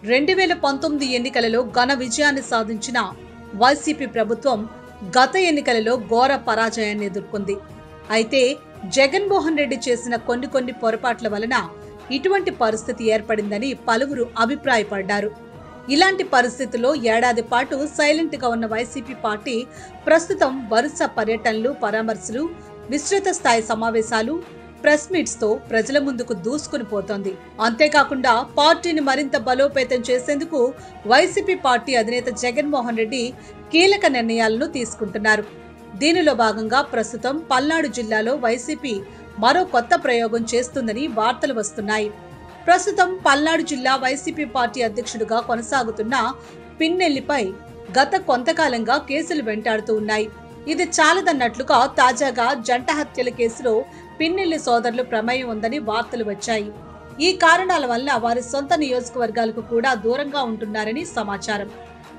2019 ఎన్నికలలో ఘన విజయాన్ని సాధించిన వైసీపీ ప్రభుత్వం గత ఎన్నికలలో ఘోర పరాజయాన్ని ఎదుర్కొంది. అయితే జగన్మోహన్ రెడ్డి చేసిన కొన్ని పొరపాట్ల వలన ఇటువంటి పరిస్థితి ఏర్పడిందని పలువురు అభిప్రాయపడ్డారు. ఇలాంటి పరిస్థితుల్లో ఏడాది పాటు సైలెంట్ గా ఉన్న వైసీపీ పార్టీ ప్రస్తుతం వరుస పర్యటనలు, పరామర్శలు, విస్తృత స్థాయి సమావేశాలు, ప్రెస్ మీట్స్ తో ప్రజల ముందుకు దూసుకుని పోతోంది. అంతేకాకుండా పార్టీని మరింత బలోపేతం చేసేందుకు వైసీపీ పార్టీ అధినేత జగన్మోహన్ రెడ్డి కీలక నిర్ణయాలను తీసుకుంటున్నారు. దీనిలో భాగంగా ప్రస్తుతం పల్నాడు జిల్లాలో వైసీపీ మరో కొత్త ప్రయోగం చేస్తుందని వార్తలు వస్తున్నాయి. ప్రస్తుతం పల్నాడు జిల్లా వైసీపీ పార్టీ అధ్యక్షుడిగా కొనసాగుతున్న పిన్నెల్లిపై గత కొంతకాలంగా కేసులు వెంటాడుతూ ఉన్నాయి. ఇది చాలదన్నట్లుగా తాజాగా జంట హత్యల కేసులో పిన్నెల్లి సోదరులు ప్రమేయం ఉందని వార్తలు వచ్చాయి. ఈ కారణాల వల్ల వారి సొంత నియోజకవర్గాలకు కూడా దూరంగా ఉంటున్నారని సమాచారం.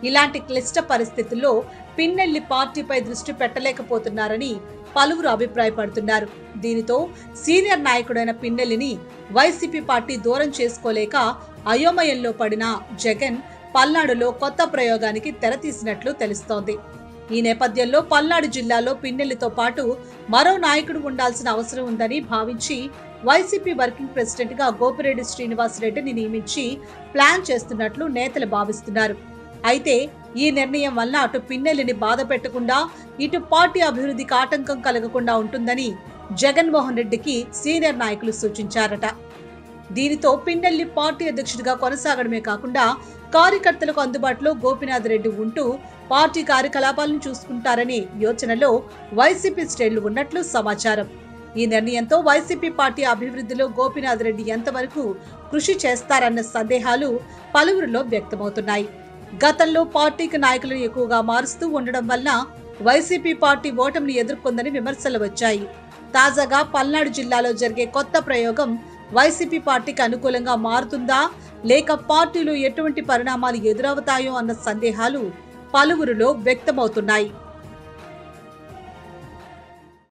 ఇలాంటి క్లిష్ట పరిస్థితుల్లో పిన్నెల్లి పార్టీపై దృష్టి పెట్టలేకపోతున్నారని పలువురు అభిప్రాయపడుతున్నారు. దీనితో సీనియర్ నాయకుడైన పిన్నెల్లిని వైసీపీ పార్టీ దూరం చేసుకోలేక అయోమయంలో పడిన జగన్ పల్నాడులో కొత్త ప్రయోగానికి తెరతీసినట్లు తెలుస్తోంది. ఈ నేపథ్యంలో పల్నాడు జిల్లాలో పిన్నెల్లితో పాటు మరో నాయకుడు ఉండాల్సిన అవసరం ఉందని భావించి వైసీపీ వర్కింగ్ ప్రెసిడెంట్ గా గోపిరెడ్డి శ్రీనివాస్ రెడ్డిని నియమించి ప్లాన్ చేస్తున్నట్లు నేతలు భావిస్తున్నారు. అయితే ఈ నిర్ణయం వల్ల అటు పిన్నెల్లిని బాధ పెట్టకుండా ఇటు పార్టీ అభివృద్ధికి ఆటంకం కలగకుండా ఉంటుందని జగన్మోహన్ రెడ్డికి సీనియర్ నాయకులు సూచించారట. దీనితో పిన్నెల్లి పార్టీ అధ్యక్షుడిగా కొనసాగడమే కాకుండా కార్యకర్తలకు అందుబాటులో గోపీనాథ్ రెడ్డి ఉంటూ పార్టీ కార్యకలాపాలను చూసుకుంటారనే యోచనలో వైసీపీ శ్రేణులు ఉన్నట్లు సమాచారం. ఈ నిర్ణయంతో వైసీపీ పార్టీ అభివృద్ధిలో గోపీనాథ్ రెడ్డి ఎంతవరకు కృషి చేస్తారన్న సందేహాలు పలువురిలో వ్యక్తమవుతున్నాయి. గతంలో పార్టీకి నాయకులను ఎక్కువగా మారుస్తూ ఉండడం వల్ల వైసీపీ పార్టీ ఓటమిని ఎదుర్కొందని విమర్శలు వచ్చాయి. తాజాగా పల్నాడు జిల్లాలో జరిగే కొత్త ప్రయోగం వైసీపీ పార్టీకి అనుకూలంగా మారుతుందా లేక పార్టీలో ఎటువంటి పరిణామాలు ఎదురవుతాయో అన్న సందేహాలు పలువురిలో వ్యక్తమవుతున్నాయి.